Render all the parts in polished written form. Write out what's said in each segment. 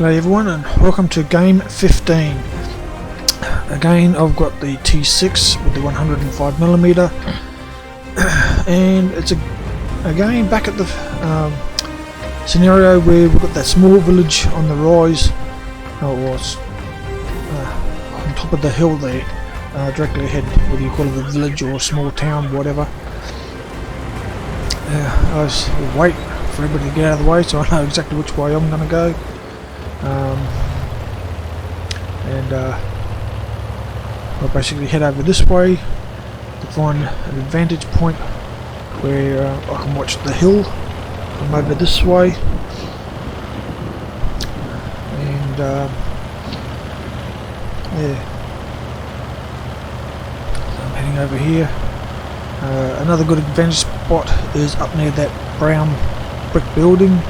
G'day everyone and welcome to game 15. Again, I've got the T6 with the 105mm and it's again back at the scenario where we've got that small village on the rise, on top of the hill there, directly ahead, whether you call it a village or a small town, whatever. I was wait for everybody to get out of the way so I know exactly which way I'm going to go. I'll basically head over this way to find an advantage point where I can watch the hill from over this way, and yeah, so I'm heading over here. Another good advantage spot is up near that brown brick building.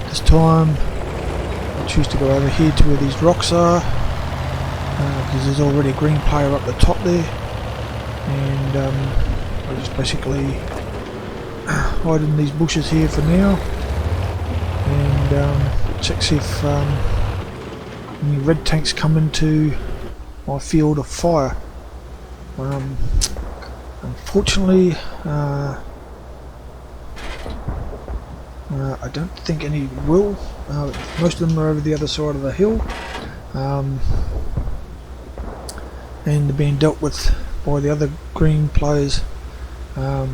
This time I choose to go over here to where these rocks are, because there's already a green player up the top there, and I'll just basically hide in these bushes here for now and check see if any red tanks come into my field of fire. Unfortunately, I don't think any will. Most of them are over the other side of the hill, and they're being dealt with by the other green players. As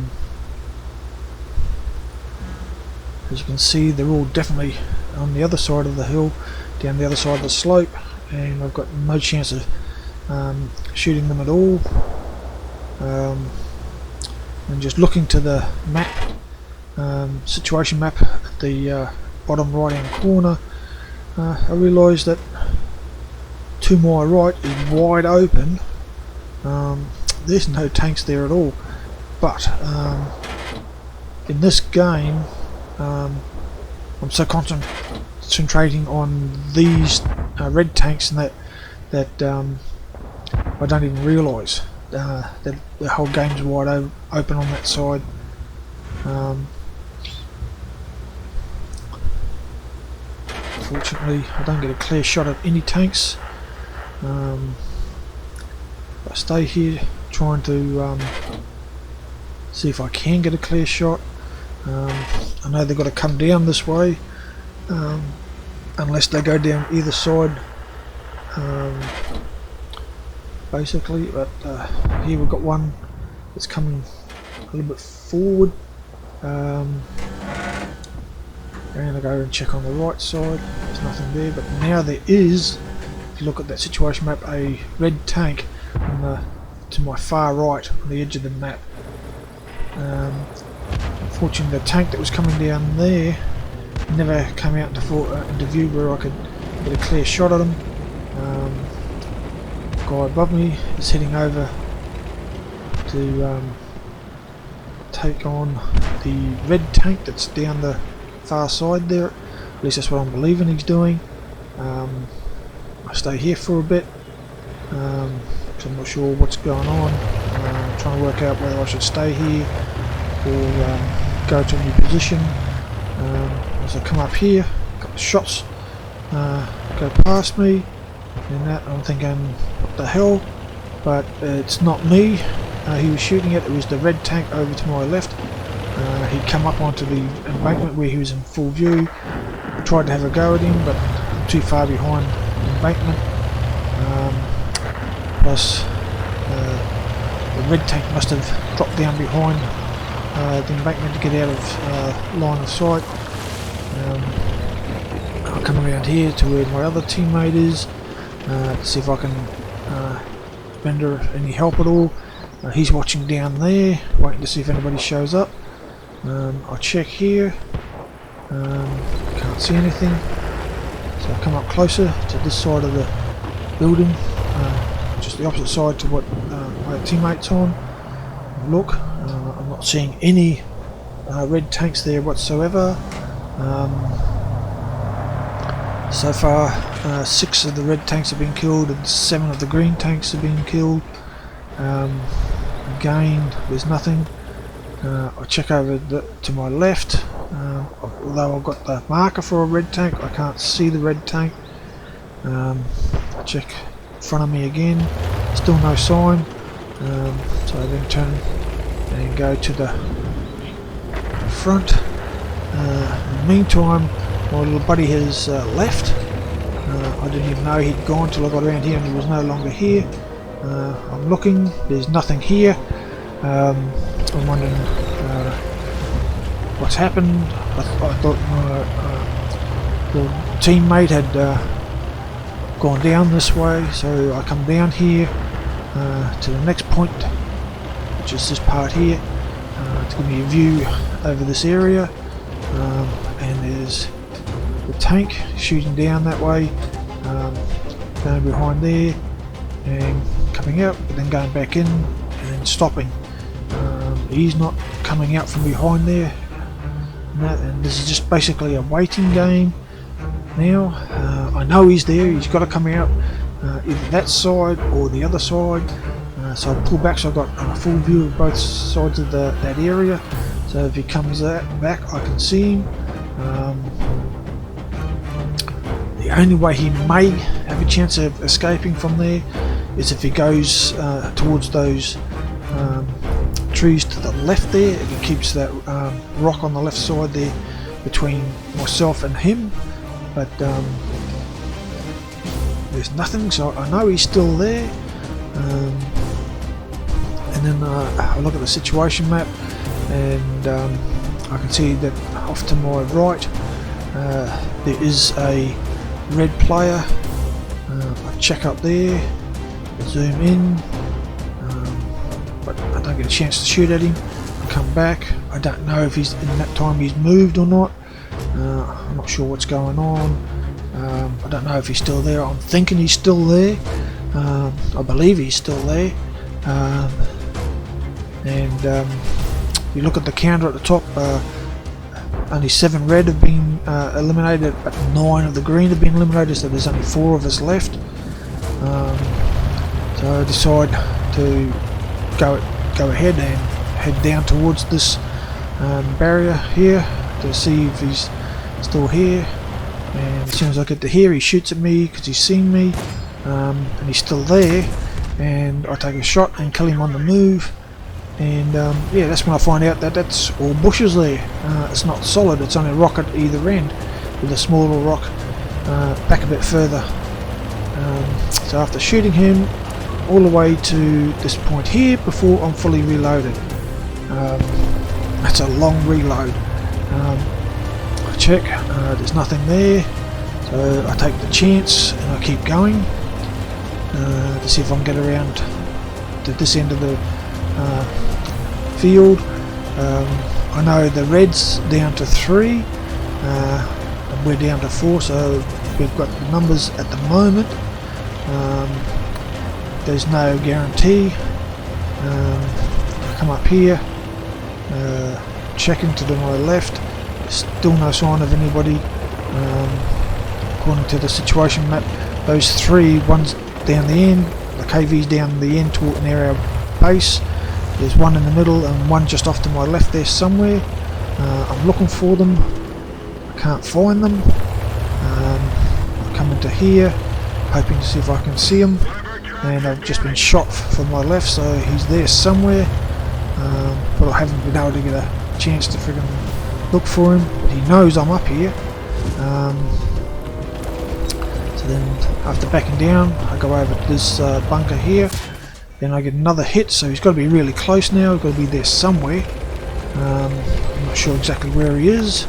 you can see, they're all definitely on the other side of the hill, down the other side of the slope, and I've got no chance of shooting them at all. And just looking to the map, situation map at the bottom right hand corner, I realised that to my right is wide open. There's no tanks there at all, but in this game I'm so concentrating on these red tanks and that I don't even realise that the whole game's wide open on that side. Unfortunately, I don't get a clear shot of any tanks. I stay here trying to see if I can get a clear shot. I know they've got to come down this way, unless they go down either side, basically. But here we've got one that's coming a little bit forward. And I go and check on the right side. There's nothing there, but now there is. If you look at that situation map, a red tank to my far right on the edge of the map. Unfortunately, the tank that was coming down there never came out into view where I could get a clear shot at him. The guy above me is heading over to take on the red tank that's down the far side there. At least that's what I'm believing he's doing. I stay here for a bit, so I'm not sure what's going on. I'm trying to work out whether I should stay here or go to a new position. As I come up here, a couple of shots go past me, and that I'm thinking, what the hell? But it's not me he was shooting at. It was the red tank over to my left. He'd come up onto the embankment where he was in full view. I tried to have a go at him, but I'm too far behind the embankment. Plus, the red tank must have dropped down behind the embankment to get out of line of sight. I'll come around here to where my other teammate is to see if I can render any help at all. He's watching down there, waiting to see if anybody shows up. I'll check here, can't see anything, so I'll come up closer to this side of the building, just the opposite side to what my teammate's on. Look, I'm not seeing any red tanks there whatsoever. So far 6 of the red tanks have been killed and 7 of the green tanks have been killed. Again, there's nothing. I check over to my left, Although I've got the marker for a red tank, I can't see the red tank. Check in front of me again, still no sign. So I then turn and go to the front. In the meantime, my little buddy has left. I didn't even know he'd gone till I got around here and he was no longer here. I'm looking, there's nothing here. I'm wondering what's happened. I thought my little teammate had gone down this way, so I come down here to the next point, which is this part here, to give me a view over this area. And there's the tank shooting down that way, going behind there and coming out, but then going back in and then stopping. He's not coming out from behind there, and this is just basically a waiting game now. I know he's there, he's got to come out either that side or the other side, so I pull back so I've got a full view of both sides of that area, so if he comes back I can see him. The only way he may have a chance of escaping from there is if he goes towards those trees to the left there, if he keeps that rock on the left side there between myself and him, but there's nothing, so I know he's still there. And then I look at the situation map and I can see that off to my right there is a red player. I check up there, zoom in, but I don't get a chance to shoot at him. I come back, I don't know if he's in that time he's moved or not. I'm not sure what's going on. I don't know if he's still there. I'm thinking he's still there. I believe he's still there. You look at the counter at the top, only 7 red have been eliminated, but 9 of the green have been eliminated, so there's only 4 of us left. So I decide to go ahead and head down towards this barrier here to see if he's still here. And as soon as I get to here, he shoots at me because he's seen me, and he's still there, and I take a shot and kill him on the move. And yeah, that's when I find out that that's all bushes there. It's not solid, it's only a rock at either end with a smaller rock back a bit further. So after shooting him all the way to this point here before I'm fully reloaded, that's a long reload. I check, there's nothing there, so I take the chance and I keep going to see if I can get around to this end of the field. I know the red's down to 3 and we're down to 4, so we've got the numbers at the moment. There's no guarantee. I come up here, checking to my left, still no sign of anybody. According to the situation map, those 3 ones down the end, the KV's down the end toward near our base. There's 1 in the middle and 1 just off to my left there somewhere. I'm looking for them, I can't find them. I come into here hoping to see if I can see him, and I've just been shot from my left, so he's there somewhere, but I haven't been able to get a chance to friggin' look for him. But he knows I'm up here. So then after backing down, I go over to this bunker here. Then I get another hit, so he's got to be really close now. He's got to be there somewhere. I'm not sure exactly where he is.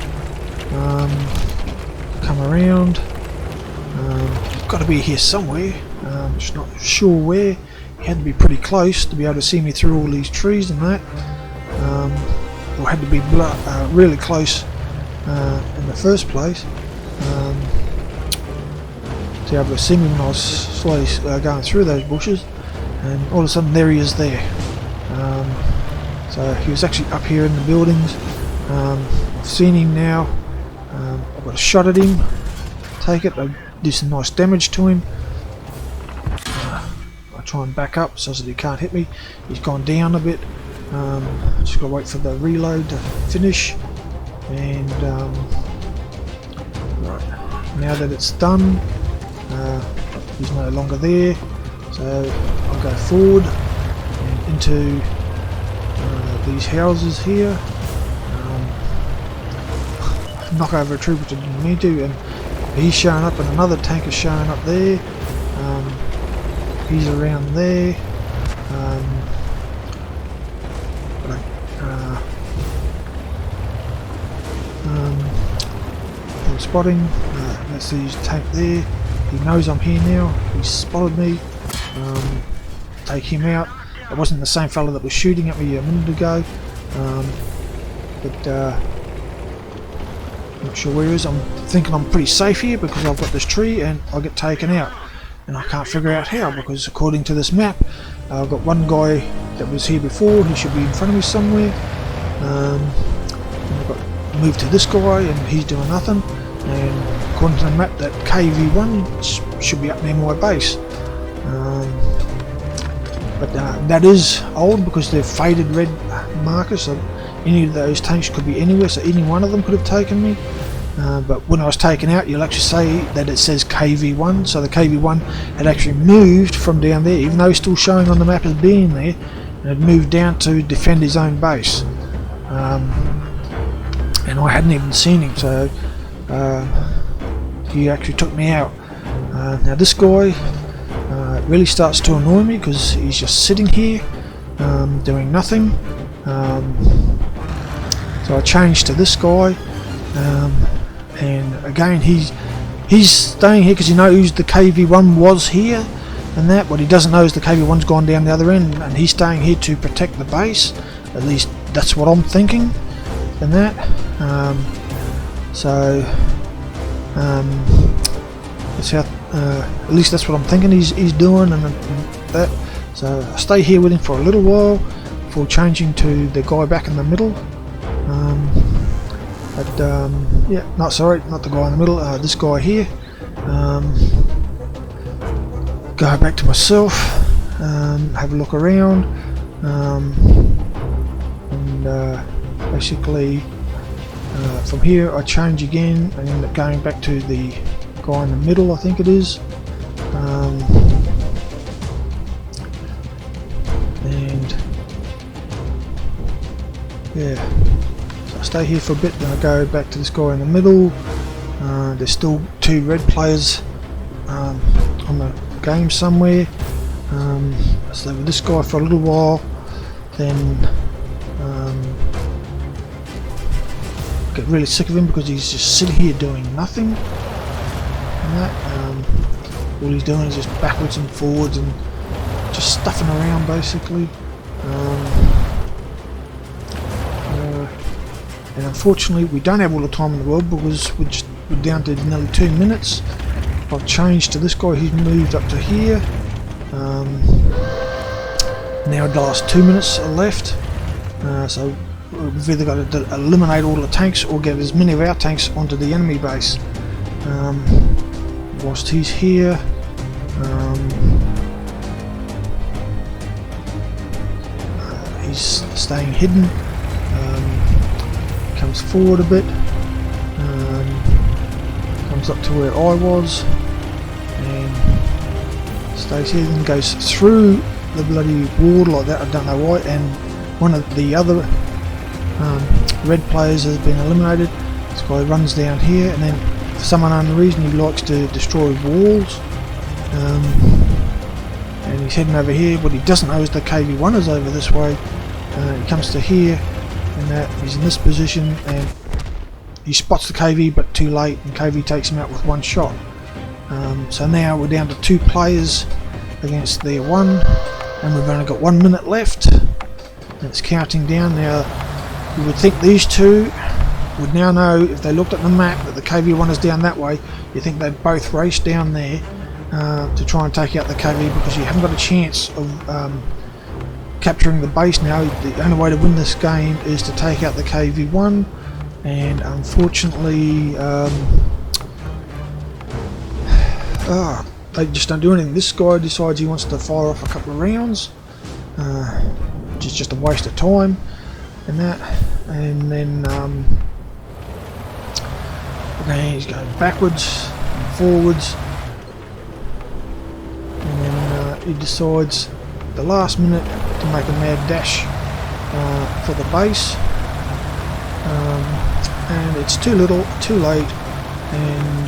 Come around. He's got to be here somewhere. Just not sure where. He had to be pretty close to be able to see me through all these trees and that. Or had to be really close in the first place. To be able to see me when I was slowly going through those bushes. And all of a sudden there he is there. So he was actually up here in the buildings. I've seen him now. I've got a shot at him. Take it. I do some nice damage to him. I try and back up so that he can't hit me. He's gone down a bit. Just got to wait for the reload to finish. and right, now that it's done, he's no longer there, so I'll go forward and into these houses here, knock over a trooper which I didn't mean to, and he's showing up, and another tank is showing up there. He's around there. Spotting. That's his tank there. He knows I'm here now. He's spotted me. Take him out. It wasn't the same fella that was shooting at me a minute ago. But not sure where he is. I'm thinking I'm pretty safe here because I've got this tree and I'll get taken out. And I can't figure out how, because according to this map, I've got one guy that was here before. He should be in front of me somewhere. And I've got moved to this guy and he's doing nothing. And according to the map, that KV1 should be up near my base. But that is old because they're faded red markers, so any of those tanks could be anywhere, so any one of them could have taken me. But when I was taken out, you'll actually say that it says KV1, so the KV1 had actually moved from down there, even though he's still showing on the map as being there, and had moved down to defend his own base. And I hadn't even seen him, so he actually took me out. Now this guy really starts to annoy me because he's just sitting here doing nothing. So I changed to this guy, and again he's staying here because he knows the KV1 was here and that. What he doesn't know is the KV1's gone down the other end, and he's staying here to protect the base. At least that's what I'm thinking and that. That's how, at least that's what I'm thinking he's doing, and that. So I stay here with him for a little while before changing to the guy back in the middle. Yeah, not the guy in the middle. This guy here. Go back to myself. Have a look around, and basically from here I change again and end up going back to the guy in the middle, I think it is. And yeah, so I stay here for a bit, then I go back to this guy in the middle. There's still two red players on the game somewhere. So with this guy for a little while, then get really sick of him because he's just sitting here doing nothing. And that, all he's doing is just backwards and forwards and just stuffing around basically. And unfortunately we don't have all the time in the world because we're down to nearly 2 minutes. I've changed to this guy, he's moved up to here. Now the last 2 minutes are left, so we've either got to eliminate all the tanks or get as many of our tanks onto the enemy base. Whilst he's here, he's staying hidden. Comes forward a bit, comes up to where I was, and stays here, then goes through the bloody wall like that. I don't know why. And one of the other red players has been eliminated. This guy runs down here, and then for some unknown reason he likes to destroy walls, and he's heading over here. What he doesn't know is the KV1 is over this way. He comes to here, and that he's in this position, and he spots the KV but too late, and KV takes him out with one shot. So now we're down to 2 players against their 1, and we've only got 1 minute left, and it's counting down. Now you would think these 2 would now know, if they looked at the map, that the KV1 is down that way. You think they'd both race down there to try and take out the KV, because you haven't got a chance of capturing the base now. The only way to win this game is to take out the KV1, and unfortunately they just don't do anything. This guy decides he wants to fire off a couple of rounds, which is just a waste of time and that, and then Okay, he's going backwards, forwards, and then he decides at the last minute to make a mad dash for the base, and it's too little, too late, and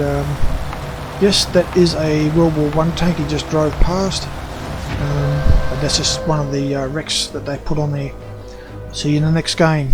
yes, that is a World War I tank he just drove past, but that's just one of the wrecks that they put on there. See you in the next game.